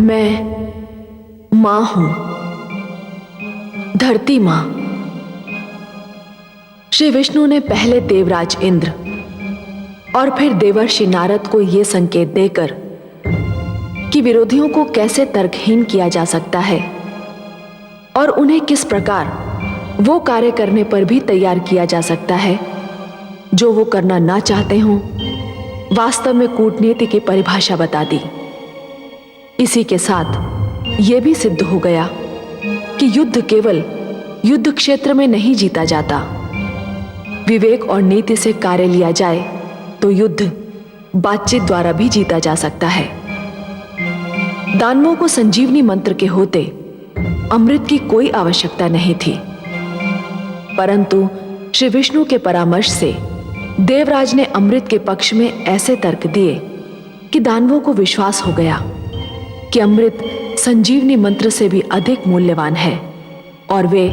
मैं मां हूं, धरती मां। श्री विष्णु ने पहले देवराज इंद्र और फिर देवर्षि नारद को यह संकेत देकर कि विरोधियों को कैसे तर्कहीन किया जा सकता है और उन्हें किस प्रकार वो कार्य करने पर भी तैयार किया जा सकता है जो वो करना ना चाहते हों, वास्तव में कूटनीति की परिभाषा बता दी। इसी के साथ यह भी सिद्ध हो गया कि युद्ध केवल युद्ध क्षेत्र में नहीं जीता जाता। विवेक और नीति से कार्य लिया जाए तो युद्ध बातचीत द्वारा भी जीता जा सकता है। दानवों को संजीवनी मंत्र के होते अमृत की कोई आवश्यकता नहीं थी, परंतु श्री विष्णु के परामर्श से देवराज ने अमृत के पक्ष में ऐसे तर्क दिए कि दानवों को विश्वास हो गया कि अमृत संजीवनी मंत्र से भी अधिक मूल्यवान है और वे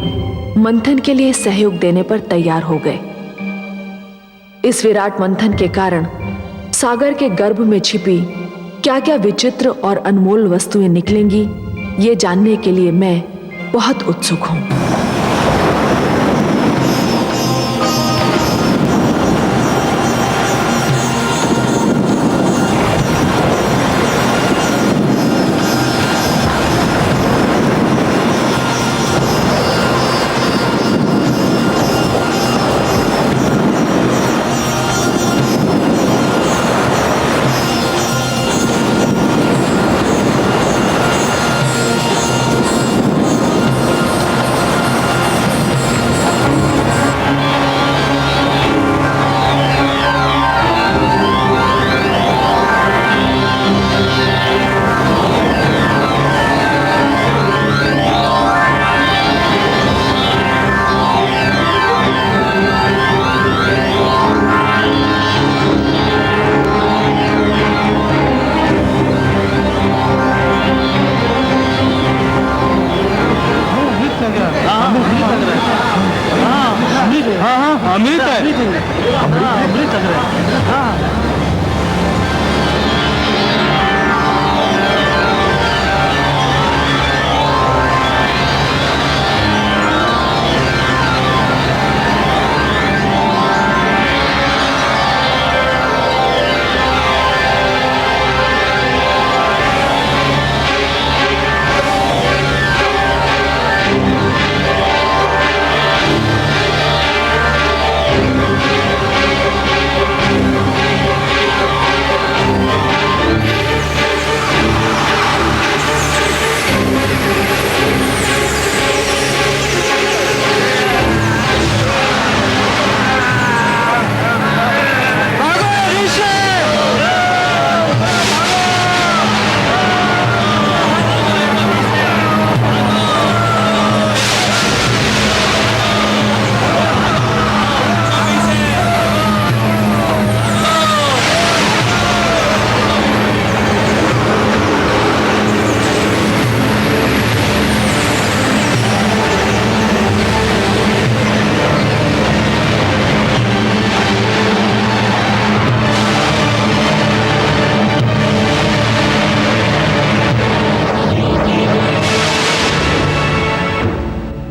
मंथन के लिए सहयोग देने पर तैयार हो गए। इस विराट मंथन के कारण सागर के गर्भ में छिपी क्या क्या विचित्र और अनमोल वस्तुएं निकलेंगी, ये जानने के लिए मैं बहुत उत्सुक हूं।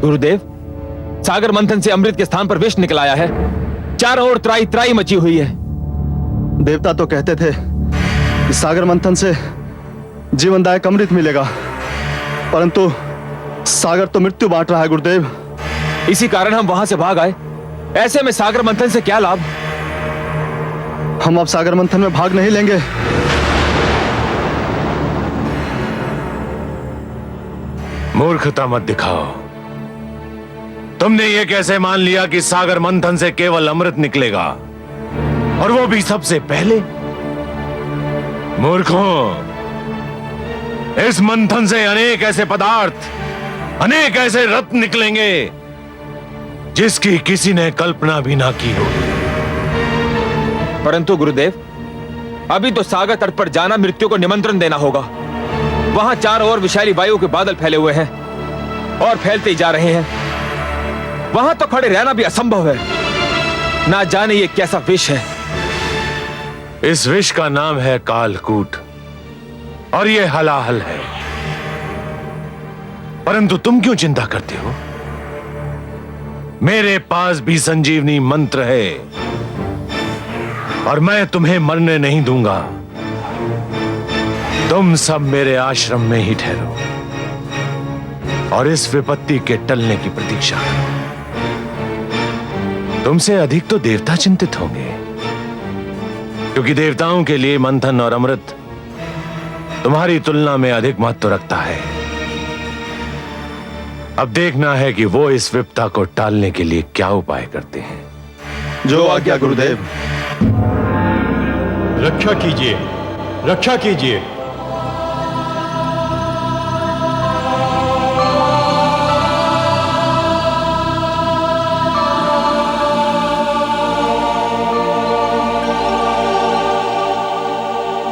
गुरुदेव, सागर मंथन से अमृत के स्थान पर विष निकल आया है। चारों ओर त्राई त्राई मची हुई है। देवता तो कहते थे कि सागर मंथन से जीवनदायक अमृत मिलेगा, परंतु सागर तो मृत्यु बांट रहा है गुरुदेव। इसी कारण हम वहां से भाग आए। ऐसे में सागर मंथन से क्या लाभ? हम अब सागर मंथन में भाग नहीं लेंगे। मूर्खता मत दिखाओ। तुमने ये कैसे मान लिया कि सागर मंथन से केवल अमृत निकलेगा, और वो भी सबसे पहले? मूर्खों, इस मंथन से अनेक ऐसे पदार्थ, अनेक ऐसे रत्न निकलेंगे जिसकी किसी ने कल्पना भी ना की हो। परंतु गुरुदेव, अभी तो सागर तट पर जाना मृत्यु को निमंत्रण देना होगा। वहां चारों ओर विषैली वायु के बादल फैले हुए हैं और फैलते ही जा रहे हैं। वहां तो खड़े रहना भी असंभव है। ना जाने ये कैसा विष है। इस विष का नाम है कालकूट, और ये हलाहल है। परंतु तुम क्यों चिंता करते हो? मेरे पास भी संजीवनी मंत्र है और मैं तुम्हें मरने नहीं दूंगा। तुम सब मेरे आश्रम में ही ठहरो और इस विपत्ति के टलने की प्रतीक्षा करो। तुमसे अधिक तो देवता चिंतित होंगे, क्योंकि देवताओं के लिए मंथन और अमृत तुम्हारी तुलना में अधिक महत्व रखता है। अब देखना है कि वो इस विपदा को टालने के लिए क्या उपाय करते हैं। जो आज्ञा गुरुदेव। रक्षा कीजिए, रक्षा कीजिए।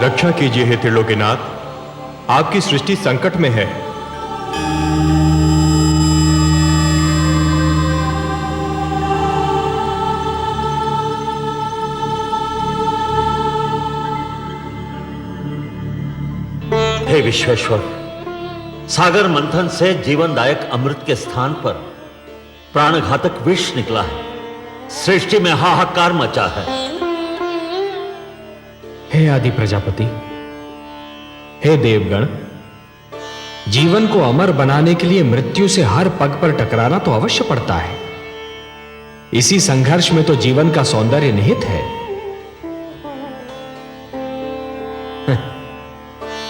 रक्षा कीजिए हे त्रिलोकीनाथ, आपकी सृष्टि संकट में है। हे विश्वेश्वर, सागर मंथन से जीवनदायक अमृत के स्थान पर प्राणघातक विष निकला है। सृष्टि में हाहाकार मचा है। हे आदि प्रजापति, हे देवगण, जीवन को अमर बनाने के लिए मृत्यु से हर पग पर टकराना तो अवश्य पड़ता है। इसी संघर्ष में तो जीवन का सौंदर्य निहित है।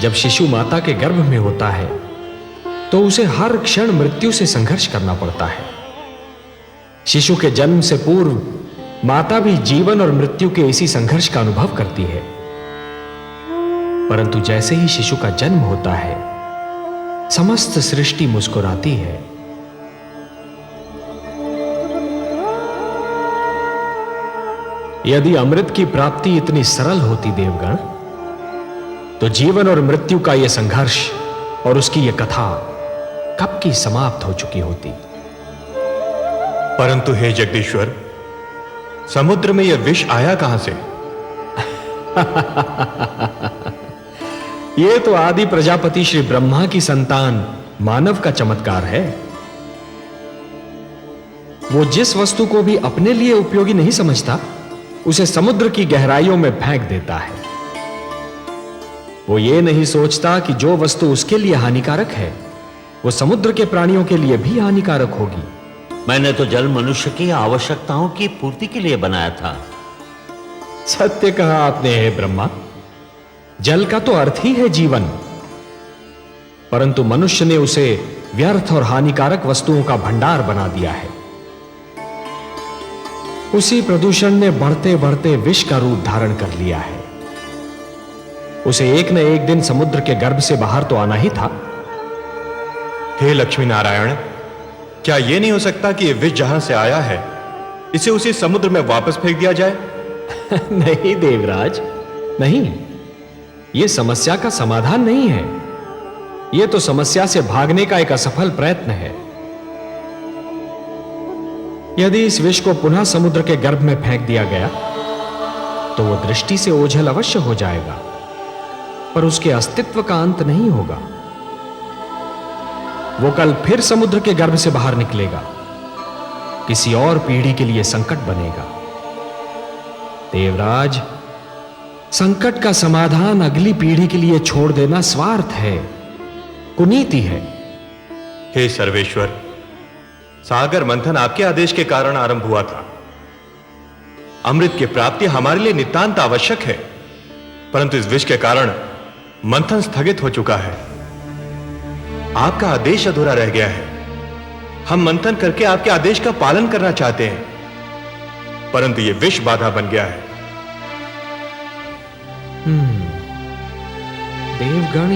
जब शिशु माता के गर्भ में होता है तो उसे हर क्षण मृत्यु से संघर्ष करना पड़ता है। शिशु के जन्म से पूर्व माता भी जीवन और मृत्यु के इसी संघर्ष का अनुभव करती है। परंतु जैसे ही शिशु का जन्म होता है, समस्त सृष्टि मुस्कुराती है। यदि अमृत की प्राप्ति इतनी सरल होती देवगण, तो जीवन और मृत्यु का यह संघर्ष और उसकी यह कथा कब की समाप्त हो चुकी होती। परंतु हे जगदीश्वर, समुद्र में यह विष आया कहां से? यह तो आदि प्रजापति श्री ब्रह्मा की संतान मानव का चमत्कार है। वो जिस वस्तु को भी अपने लिए उपयोगी नहीं समझता, उसे समुद्र की गहराइयों में फेंक देता है। वो ये नहीं सोचता कि जो वस्तु उसके लिए हानिकारक है, वो समुद्र के प्राणियों के लिए भी हानिकारक होगी। मैंने तो जल मनुष्य की आवश्यकताओं की पूर्ति के लिए बनाया था। सत्य कहा आपने हे ब्रह्मा। जल का तो अर्थ ही है जीवन, परंतु मनुष्य ने उसे व्यर्थ और हानिकारक वस्तुओं का भंडार बना दिया है। उसी प्रदूषण ने बढ़ते बढ़ते विष का रूप धारण कर लिया है। उसे एक न एक दिन समुद्र के गर्भ से बाहर तो आना ही था। हे लक्ष्मी नारायण, क्या यह नहीं हो सकता कि यह विष जहां से आया है, इसे उसी समुद्र में वापस फेंक दिया जाए? नहीं देवराज, नहीं। यह समस्या का समाधान नहीं है। यह तो समस्या से भागने का एक असफल प्रयत्न है। यदि इस विष को पुनः समुद्र के गर्भ में फेंक दिया गया, तो वह दृष्टि से ओझल अवश्य हो जाएगा, पर उसके अस्तित्व का अंत नहीं होगा। वो कल फिर समुद्र के गर्भ से बाहर निकलेगा, किसी और पीढ़ी के लिए संकट बनेगा। देवराज, संकट का समाधान अगली पीढ़ी के लिए छोड़ देना स्वार्थ है, कुनीति है। हे सर्वेश्वर, सागर मंथन आपके आदेश के कारण आरंभ हुआ था। अमृत की प्राप्ति हमारे लिए नितांत आवश्यक है, परंतु इस विष के कारण मंथन स्थगित हो चुका है। आपका आदेश अधूरा रह गया है। हम मंथन करके आपके आदेश का पालन करना चाहते हैं, परंतु यह विष बाधा बन गया है। देवगण,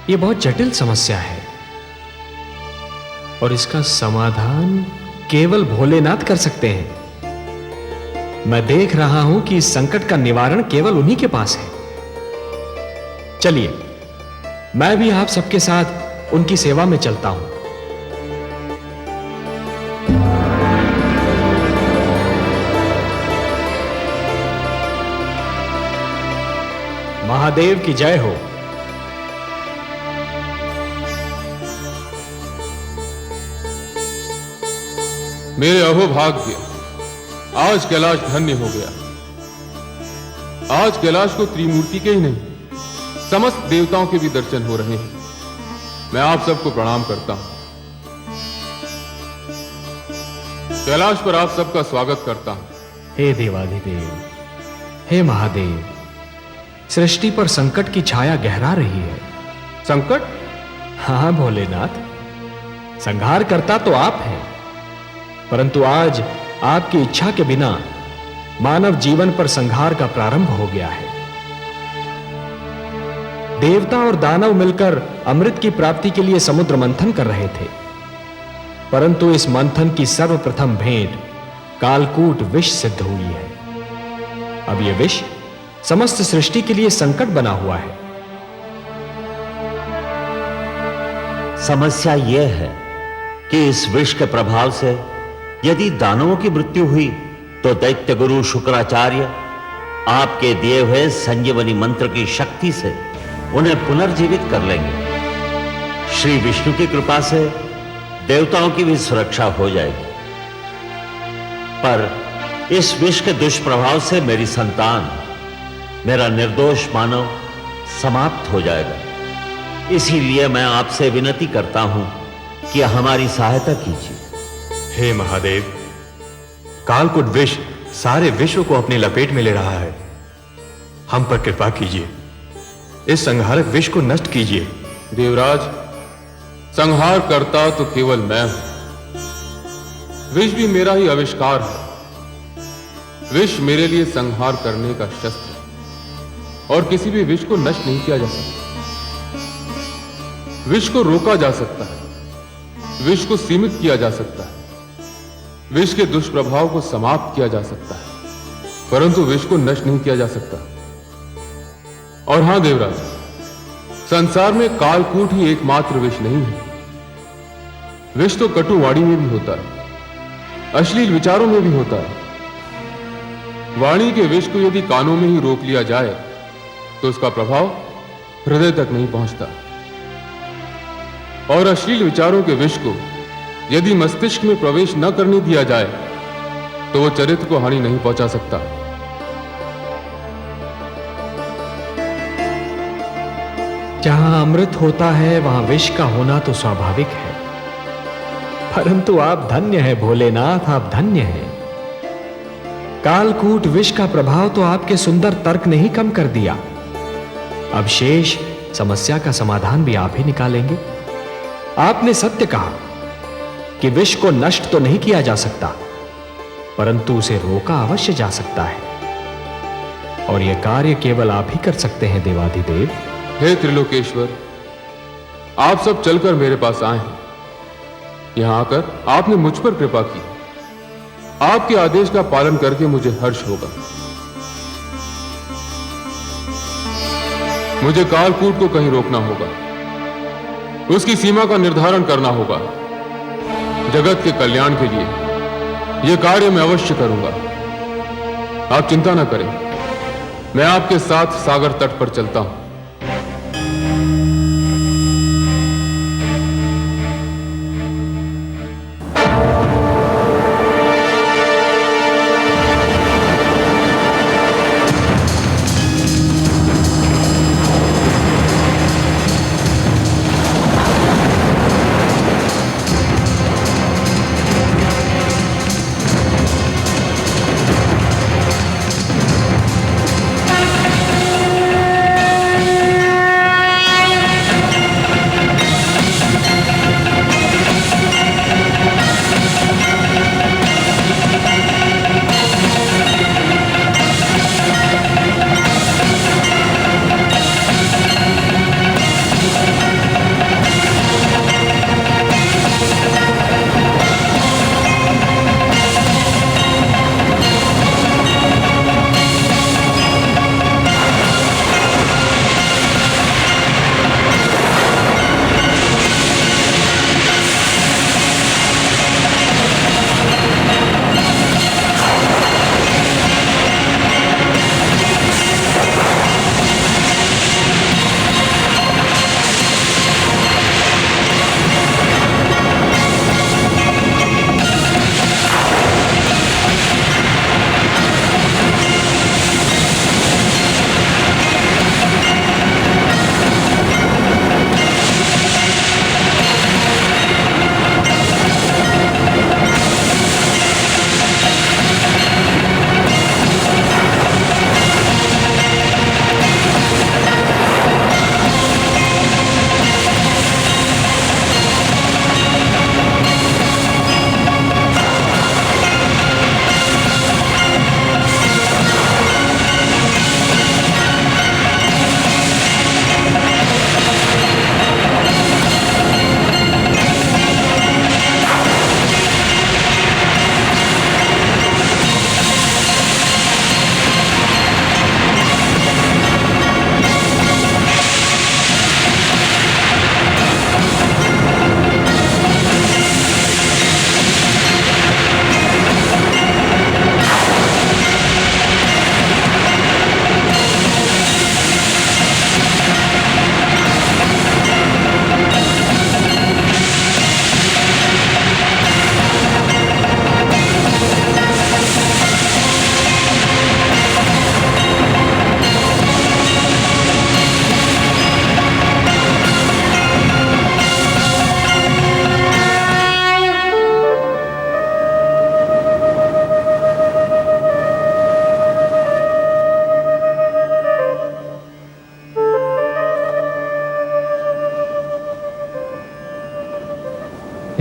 ये बहुत जटिल समस्या है और इसका समाधान केवल भोलेनाथ कर सकते हैं। मैं देख रहा हूं कि इस संकट का निवारण केवल उन्हीं के पास है। चलिए, मैं भी आप सबके साथ उनकी सेवा में चलता हूं। महादेव की जय हो। मेरे अहोभाग्य, आज कैलाश धन्य हो गया। आज कैलाश को त्रिमूर्ति के ही नहीं, समस्त देवताओं के भी दर्शन हो रहे हैं। मैं आप सबको प्रणाम करता हूं। कैलाश पर आप सबका स्वागत करता हूं। हे देवाधिदेव, हे महादेव, सृष्टि पर संकट की छाया गहरा रही है। संकट? हाँ भोलेनाथ, संहार करता तो आप हैं, परंतु आज आपकी इच्छा के बिना मानव जीवन पर संहार का प्रारंभ हो गया है। देवता और दानव मिलकर अमृत की प्राप्ति के लिए समुद्र मंथन कर रहे थे, परंतु इस मंथन की सर्वप्रथम भेंट कालकूट विष सिद्ध हुई है। अब यह विष समस्त सृष्टि के लिए संकट बना हुआ है। समस्या यह है कि इस विष के प्रभाव से यदि दानवों की मृत्यु हुई तो दैत्य गुरु शुक्राचार्य आपके दिए हुए संजीवनी मंत्र की शक्ति से उन्हें पुनर्जीवित कर लेंगे। श्री विष्णु की कृपा से देवताओं की भी सुरक्षा हो जाएगी, पर इस विष के दुष्प्रभाव से मेरी संतान, मेरा निर्दोष मानव समाप्त हो जाएगा। इसीलिए मैं आपसे विनती करता हूं कि हमारी सहायता कीजिए। हे महादेव, कालकूट विष सारे विश्व को अपनी लपेट में ले रहा है। हम पर कृपा कीजिए, इस संहारक विष को नष्ट कीजिए। देवराज, संहार करता तो केवल मैं हूं। विष भी मेरा ही आविष्कार है। विष मेरे लिए संहार करने का शस्त्र है और किसी भी विष को नष्ट नहीं किया जा सकता। विष को रोका जा सकता है, विष को सीमित किया जा सकता है, विष के दुष्प्रभाव को समाप्त किया जा सकता है, परंतु विष को नष्ट नहीं किया जा सकता। और हां देवराज, संसार में कालकूट ही एकमात्र विष नहीं है। विष तो कटुवाणी में भी होता है, अश्लील विचारों में भी होता है। वाणी के विष को यदि कानों में ही रोक लिया जाए तो उसका प्रभाव हृदय तक नहीं पहुंचता, और अश्लील विचारों के विष को यदि मस्तिष्क में प्रवेश न करने दिया जाए तो वो चरित्र को हानि नहीं पहुंचा सकता। जहां अमृत होता है वहां विष का होना तो स्वाभाविक है, परंतु आप धन्य हैं भोलेनाथ, आप धन्य हैं। कालकूट विष का प्रभाव तो आपके सुंदर तर्क ने ही कम कर दिया। अब शेष समस्या का समाधान भी आप ही निकालेंगे। आपने सत्य कहा कि विष को नष्ट तो नहीं किया जा सकता, परंतु उसे रोका अवश्य जा सकता है, और यह कार्य केवल आप ही कर सकते हैं देवाधिदेव। हे त्रिलोकेश्वर, आप सब चलकर मेरे पास आए हैं। यहां आकर आपने मुझ पर कृपा की। आपके आदेश का पालन करके मुझे हर्ष होगा। मुझे कालकूट को कहीं रोकना होगा, उसकी सीमा का निर्धारण करना होगा। जगत के कल्याण के लिए यह कार्य मैं अवश्य करूंगा। आप चिंता न करें, मैं आपके साथ सागर तट पर चलता हूं।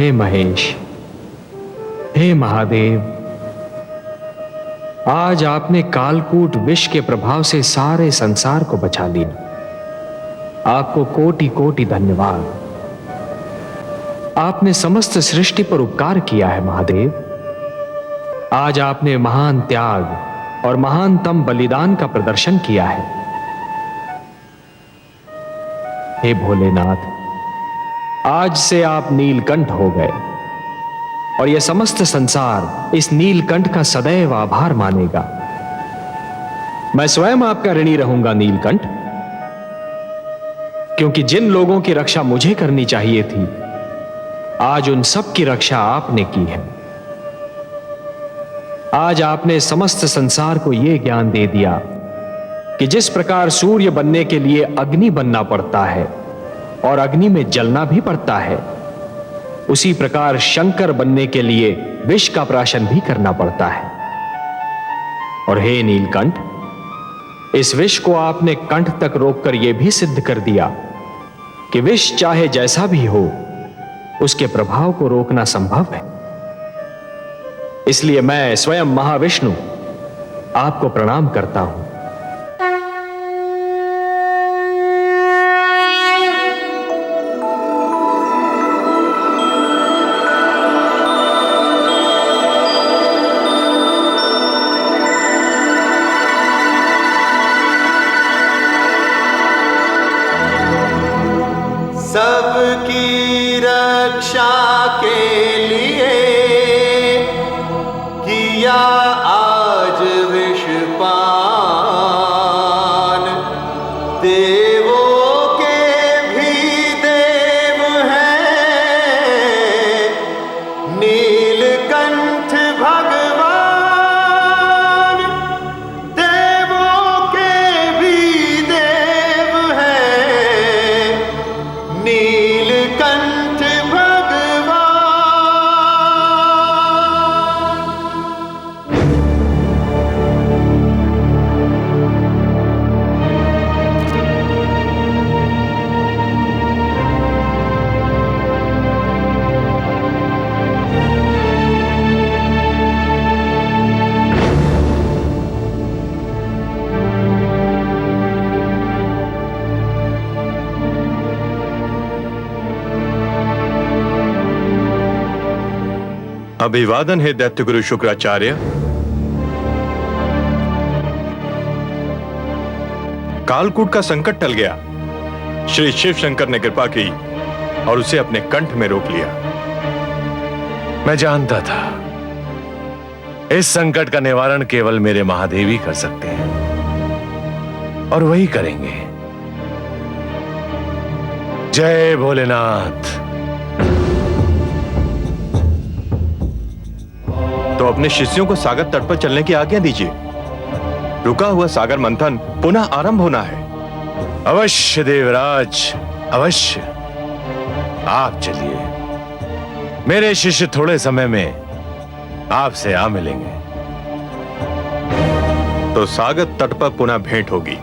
हे महेश, हे महादेव, आज आपने कालकूट विष के प्रभाव से सारे संसार को बचा लिया। आपको कोटि कोटि धन्यवाद। आपने समस्त सृष्टि पर उपकार किया है महादेव। आज आपने महान त्याग और महानतम बलिदान का प्रदर्शन किया है। हे भोलेनाथ, आज से आप नीलकंठ हो गए और यह समस्त संसार इस नीलकंठ का सदैव आभार मानेगा। मैं स्वयं आपका ऋणी रहूंगा नीलकंठ, क्योंकि जिन लोगों की रक्षा मुझे करनी चाहिए थी, आज उन सब की रक्षा आपने की है। आज आपने समस्त संसार को यह ज्ञान दे दिया कि जिस प्रकार सूर्य बनने के लिए अग्नि बनना पड़ता है और अग्नि में जलना भी पड़ता है, उसी प्रकार शंकर बनने के लिए विष का प्राशन भी करना पड़ता है। और हे नीलकंठ, इस विष को आपने कंठ तक रोककर यह भी सिद्ध कर दिया कि विष चाहे जैसा भी हो, उसके प्रभाव को रोकना संभव है। इसलिए मैं स्वयं महाविष्णु आपको प्रणाम करता हूं। सबकी रक्षा के लिए किया आज विषपान, देवों के भी देव हैं नीलकंठ भगवान, देवों के भी देव हैं नीलकंठ भगवान। अभिवादन है दैत्य गुरु शुक्राचार्य। कालकूट का संकट टल गया। श्री शिव शंकर ने कृपा की और उसे अपने कंठ में रोक लिया। मैं जानता था इस संकट का निवारण केवल मेरे महादेव ही कर सकते हैं और वही करेंगे। जय भोलेनाथ। तो अपने शिष्यों को सागर तट पर चलने की आज्ञा दीजिए। रुका हुआ सागर मंथन पुनः आरंभ होना है। अवश्य देवराज, अवश्य। आप चलिए, मेरे शिष्य थोड़े समय में आपसे आ मिलेंगे। तो सागर तट पर पुनः भेंट होगी।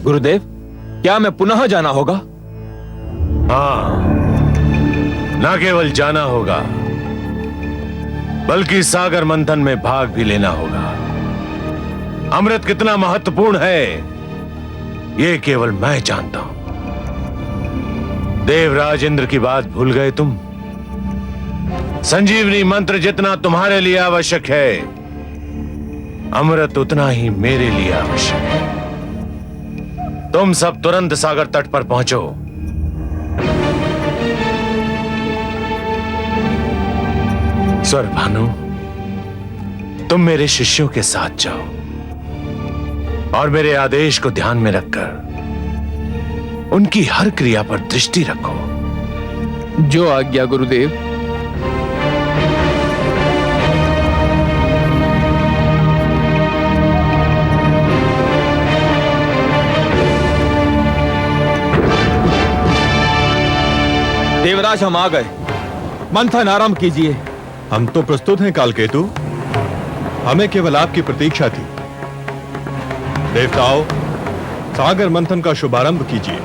गुरुदेव, क्या मैं पुनः जाना होगा? हाँ, न केवल जाना होगा बल्कि सागर मंथन में भाग भी लेना होगा। अमृत कितना महत्वपूर्ण है यह केवल मैं जानता हूं। देवराज इंद्र की बात भूल गए तुम? संजीवनी मंत्र जितना तुम्हारे लिए आवश्यक है, अमृत उतना ही मेरे लिए आवश्यक है। तुम सब तुरंत सागर तट पर पहुंचो। स्वर भानु, तुम मेरे शिष्यों के साथ जाओ और मेरे आदेश को ध्यान में रखकर उनकी हर क्रिया पर दृष्टि रखो। जो आज्ञा गुरुदेव। देवराज, हम आ गए। मंथन आरंभ कीजिए। हम तो प्रस्तुत हैं कालकेतु। हमें केवल आपकी प्रतीक्षा थी। देवताओं, सागर मंथन का शुभारंभ कीजिए।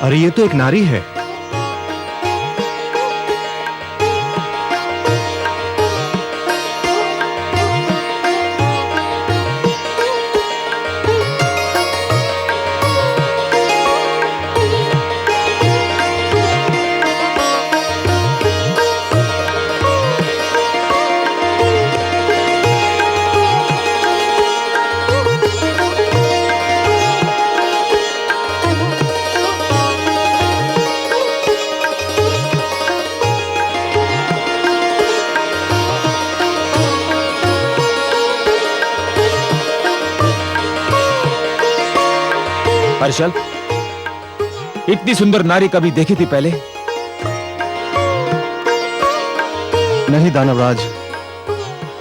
अरे ये तो एक नारी है। हर्षल, इतनी सुंदर नारी कभी देखी थी पहले? नहीं दानवराज,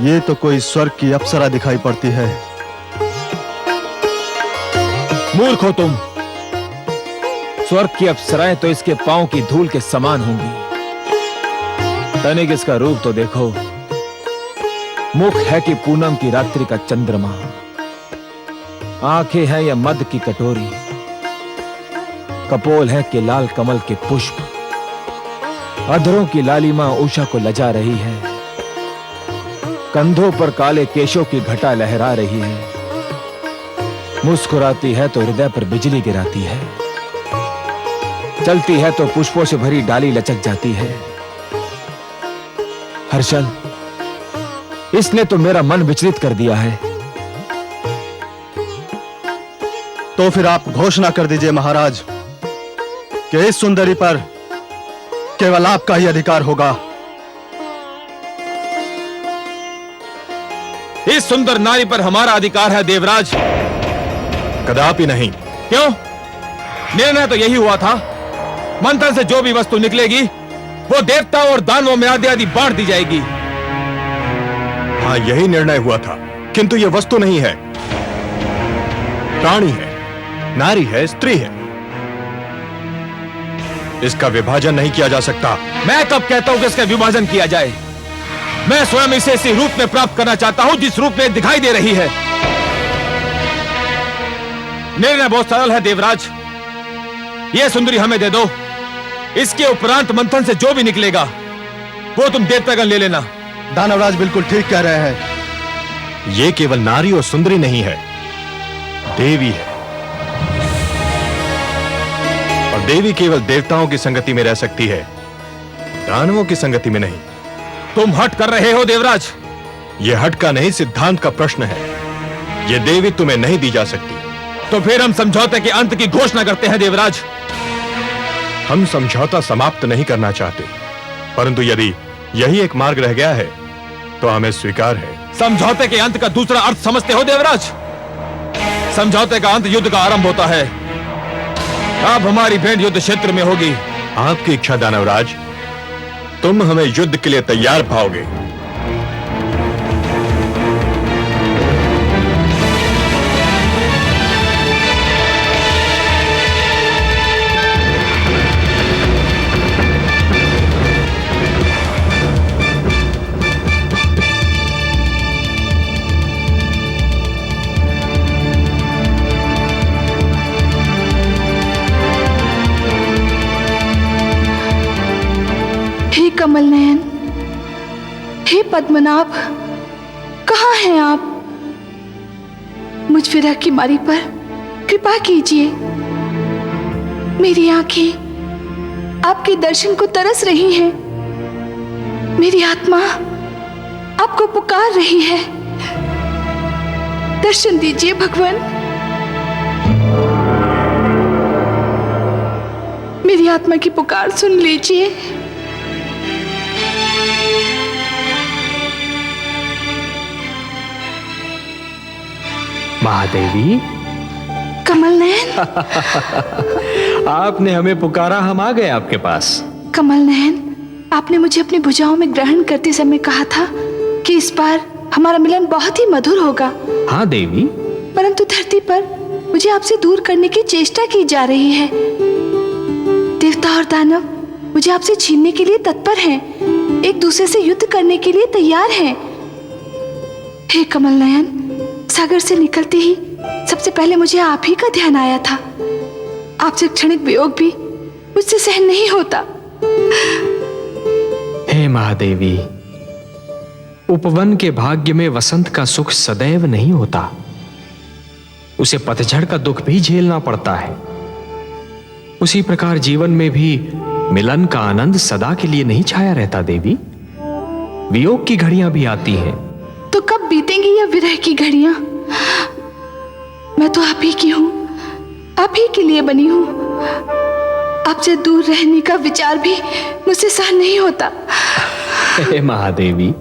ये तो कोई स्वर्ग की अप्सरा दिखाई पड़ती है। मूर्ख हो तुम। स्वर्ग की अप्सराएं तो इसके पांव की धूल के समान होंगी। तनिक इसका रूप तो देखो। मुख है कि पूनम की रात्रि का चंद्रमा, आंखें हैं या मद की कटोरी, कपोल है कि लाल कमल के पुष्प, अधरों की लालिमा उषा को लजा रही है, कंधों पर काले केशों की घटा लहरा रही है, मुस्कुराती है तो हृदय पर बिजली गिराती है, चलती है तो पुष्पों से भरी डाली लचक जाती है। हर्षल, इसने तो मेरा मन विचलित कर दिया है। तो फिर आप घोषणा कर दीजिए महाराज कि इस सुंदरी पर केवल आपका ही अधिकार होगा। इस सुंदर नारी पर हमारा अधिकार है देवराज। कदापि नहीं। क्यों? निर्णय तो यही हुआ था, मंथन से जो भी वस्तु निकलेगी वो देवता और दानवों में आदि आदि बांट दी जाएगी। हाँ, यही निर्णय हुआ था, किंतु यह वस्तु नहीं है, प्राणी है, नारी है, स्त्री है। इसका विभाजन नहीं किया जा सकता। मैं कब कहता हूं कि इसका विभाजन किया जाए? मैं स्वयं इसे इसी रूप में प्राप्त करना चाहता हूं जिस रूप में दिखाई दे रही है। निर्णय बहुत सरल है देवराज, यह सुंदरी हमें दे दो। इसके उपरांत मंथन से जो भी निकलेगा वो तुम देवतागण ले लेना। दानवराज बिल्कुल ठीक कह रहे हैं। ये केवल नारी और सुंदरी नहीं है, देवी है। और देवी केवल देवताओं की संगति में रह सकती है, दानवों की संगति में नहीं। तुम हट कर रहे हो देवराज। यह हट का नहीं, सिद्धांत का प्रश्न है। यह देवी तुम्हें नहीं दी जा सकती। तो फिर हम समझौते के अंत की घोषणा करते हैं देवराज। हम समझौता समाप्त नहीं करना चाहते, परंतु यदि यही एक मार्ग रह गया है तो हमें स्वीकार है। समझौते के अंत का दूसरा अर्थ समझते हो देवराज? समझौते का अंत युद्ध का आरंभ होता है। अब हमारी भेंट युद्ध क्षेत्र में होगी। आपकी इच्छा दानवराज, तुम हमें युद्ध के लिए तैयार पाओगे। हे कमल नयन, हे पद्मनाभ, कहाँ हैं आप? मुझ विरह की मारी पर कृपा कीजिए। मेरी आंखें आपके दर्शन को तरस रही हैं। मेरी आत्मा आपको पुकार रही है। दर्शन दीजिए भगवान। मेरी आत्मा की पुकार सुन लीजिए। महादेवी, कमल नयन, आपने हमें पुकारा, हम आ गए आपके पास। कमल नयन, आपने मुझे अपनी भुजाओं में ग्रहण करते समय कहा था कि इस बार हमारा मिलन बहुत ही मधुर होगा। हाँ देवी। परंतु धरती पर मुझे आपसे दूर करने की चेष्टा की जा रही है। देवता और दानव मुझे आपसे छीनने के लिए तत्पर हैं, एक दूसरे से युद्ध करने के लिए तैयार हैं। हे कमल नयन, सागर से निकलते ही सबसे पहले मुझे आप ही का ध्यान आया था। आपसे क्षणिक वियोग भी मुझसे सहन नहीं होता। हे महादेवी, उपवन के भाग्य में वसंत का सुख सदैव नहीं होता, उसे पतझड़ का दुख भी झेलना पड़ता है। उसी प्रकार जीवन में भी मिलन का आनंद सदा के लिए नहीं छाया रहता देवी। वियोग की घड़ियां भी आती हैं। तो कब बीतेंगी यह विरह की घड़ियां? मैं तो आप ही की हूं, आप ही के लिए बनी हूं। आपसे दूर रहने का विचार भी मुझसे सहन नहीं होता। हे महादेवी,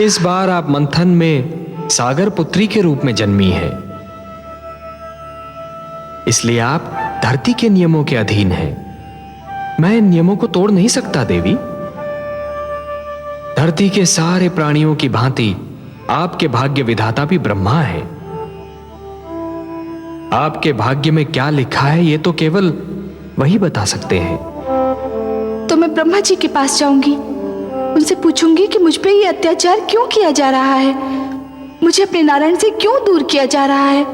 इस बार आप मंथन में सागर पुत्री के रूप में जन्मी है, इसलिए आप धरती के नियमों के अधीन हैं। मैं इन नियमों को तोड़ नहीं सकता देवी। धरती के सारे प्राणियों की भांति आपके भाग्य विधाता भी ब्रह्मा है। आपके भाग्य में क्या लिखा है ये तो केवल वही बता सकते हैं। तो मैं ब्रह्मा जी के पास जाऊंगी, उनसे पूछूंगी कि मुझ पे ये अत्याचार क्यों किया जा रहा है, मुझे अपने नारायण से क्यों दूर किया जा रहा है।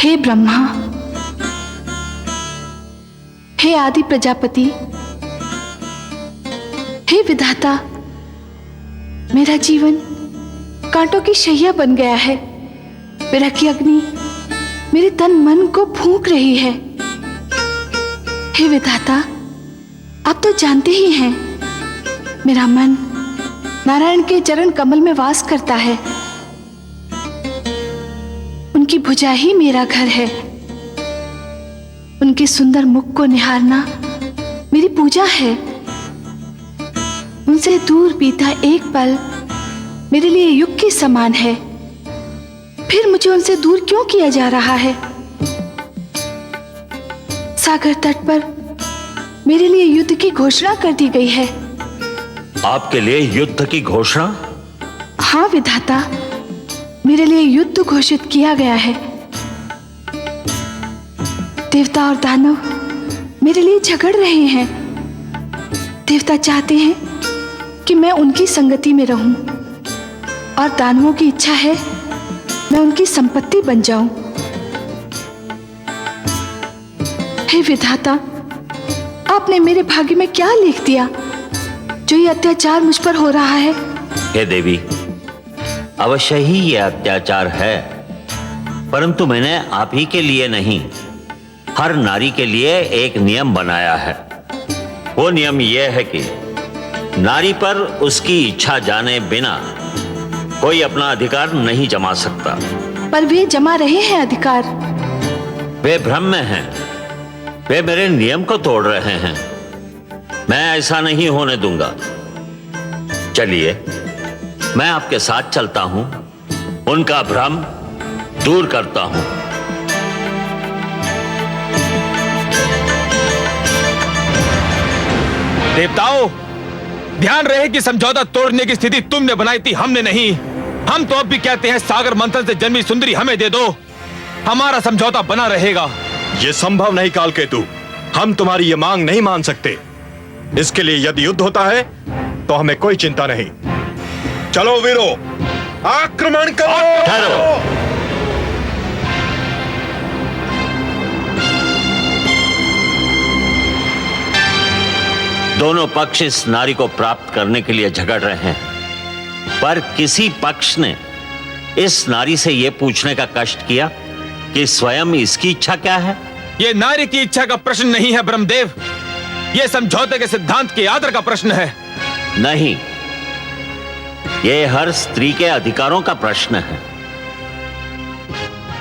हे ब्रह्मा, हे आदि प्रजापति, हे विधाता, मेरा जीवन कांटों की शैया बन गया है। विरह की अग्नि मेरे तन मन को फूंक रही है। हे विधाता, आप तो जानते ही हैं, मेरा मन नारायण के चरण कमल में वास करता है। उनकी भुजा ही मेरा घर है। उनके सुंदर मुख को निहारना मेरी पूजा है। उनसे दूर बीता एक पल मेरे लिए युग के समान है। फिर मुझे उनसे दूर क्यों किया जा रहा है? सागर तट पर मेरे लिए युद्ध की घोषणा कर दी गई है। आपके लिए युद्ध की घोषणा? हाँ विधाता, मेरे लिए युद्ध घोषित किया गया है। देवता और दानव मेरे लिए झगड़ रहे हैं। देवता चाहते हैं कि मैं उनकी संगति में रहूं और दानवों की इच्छा है मैं उनकी संपत्ति बन जाऊं। हे विधाता, आपने मेरे भाग्य में क्या लिख दिया जो ये अत्याचार मुझ पर हो रहा है? हे देवी, अवश्य ही ये अत्याचार है, परंतु मैंने आप ही के लिए नहीं, हर नारी के लिए एक नियम बनाया है। वो नियम यह है कि नारी पर उसकी इच्छा जाने बिना कोई अपना अधिकार नहीं जमा सकता। पर वे जमा रहे हैं अधिकार। वे भ्रम में हैं, वे मेरे नियम को तोड़ रहे हैं। मैं ऐसा नहीं होने दूंगा। चलिए, मैं आपके साथ चलता हूं, उनका भ्रम दूर करता हूं। देवताओं, ध्यान रहे कि समझौता तोड़ने की स्थिति तुमने बनाई थी, हमने नहीं। हम तो अब भी कहते हैं सागर मंथन से जन्मी सुंदरी हमें दे दो, हमारा समझौता बना रहेगा। यह संभव नहीं कालकेतु, हम तुम्हारी ये मांग नहीं मान सकते। इसके लिए यदि युद्ध होता है तो हमें कोई चिंता नहीं। चलो वीरो, आक्रमण करो। ठहरो। दोनों पक्ष इस नारी को प्राप्त करने के लिए झगड़ रहे हैं, पर किसी पक्ष ने इस नारी से यह पूछने का कष्ट किया कि स्वयं इसकी इच्छा क्या है? यह नारी की इच्छा का प्रश्न नहीं है ब्रह्मदेव, यह समझौते के सिद्धांत के आदर का प्रश्न है। नहीं, यह हर स्त्री के अधिकारों का प्रश्न है।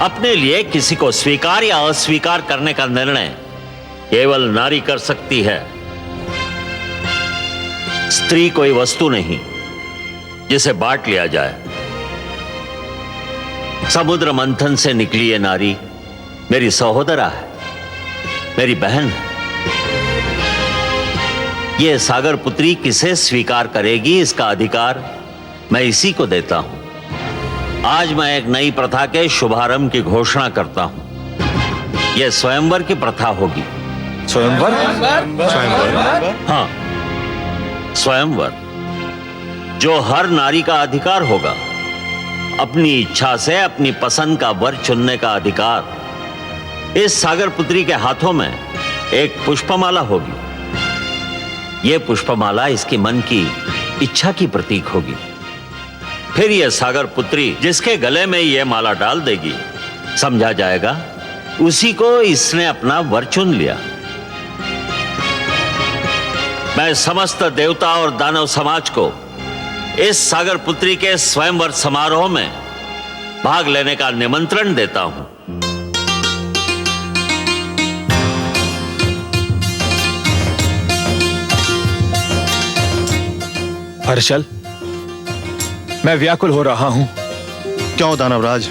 अपने लिए किसी को स्वीकार या अस्वीकार करने का निर्णय केवल नारी कर सकती है। स्त्री कोई वस्तु नहीं जिसे बांट लिया जाए। समुद्र मंथन से निकली ये नारी मेरी सहोदरा है, मेरी बहन है। ये सागर पुत्री किसे स्वीकार करेगी, इसका अधिकार मैं इसी को देता हूं। आज मैं एक नई प्रथा के शुभारंभ की घोषणा करता हूं। यह स्वयंवर की प्रथा होगी। स्वयंवर? हाँ, स्वयंवर, जो हर नारी का अधिकार होगा। अपनी इच्छा से अपनी पसंद का वर चुनने का अधिकार। इस सागर पुत्री के हाथों में एक पुष्पमाला होगी। यह पुष्पमाला इसके मन की इच्छा की प्रतीक होगी। फिर यह सागर पुत्री जिसके गले में यह माला डाल देगी, समझा जाएगा उसी को इसने अपना वर चुन लिया। मैं समस्त देवता और दानव समाज को इस सागर पुत्री के स्वयंवर समारोह में भाग लेने का निमंत्रण देता हूं। हर्षल, मैं व्याकुल हो रहा हूं। क्यों दानवराज?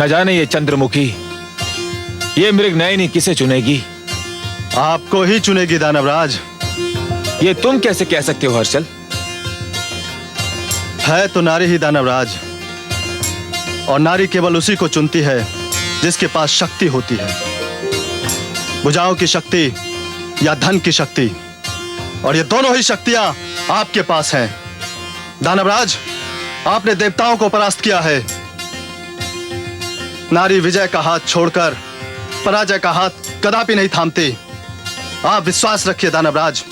न जाने ये चंद्रमुखी, ये मृगनयनी किसे चुनेगी? आपको ही चुनेगी दानवराज। ये तुम कैसे कह सकते हो हर्षल? है तो नारी ही दानवराज, और नारी केवल उसी को चुनती है जिसके पास शक्ति होती है। भुजाओं की शक्ति या धन की शक्ति, और ये दोनों ही शक्तियां आपके पास हैं। दानवराज, आपने देवताओं को परास्त किया है। नारी विजय का हाथ छोड़कर पराजय का हाथ कदापि नहीं थामती। आप विश्वास रखिए दानवराज,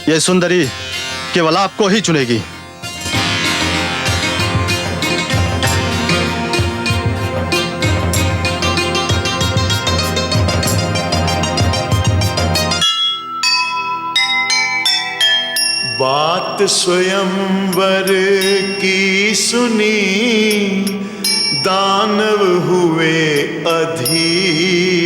ये सुंदरी केवल आपको ही चुनेगी। बात स्वयंवर की सुनी, दानव हुए अधीर।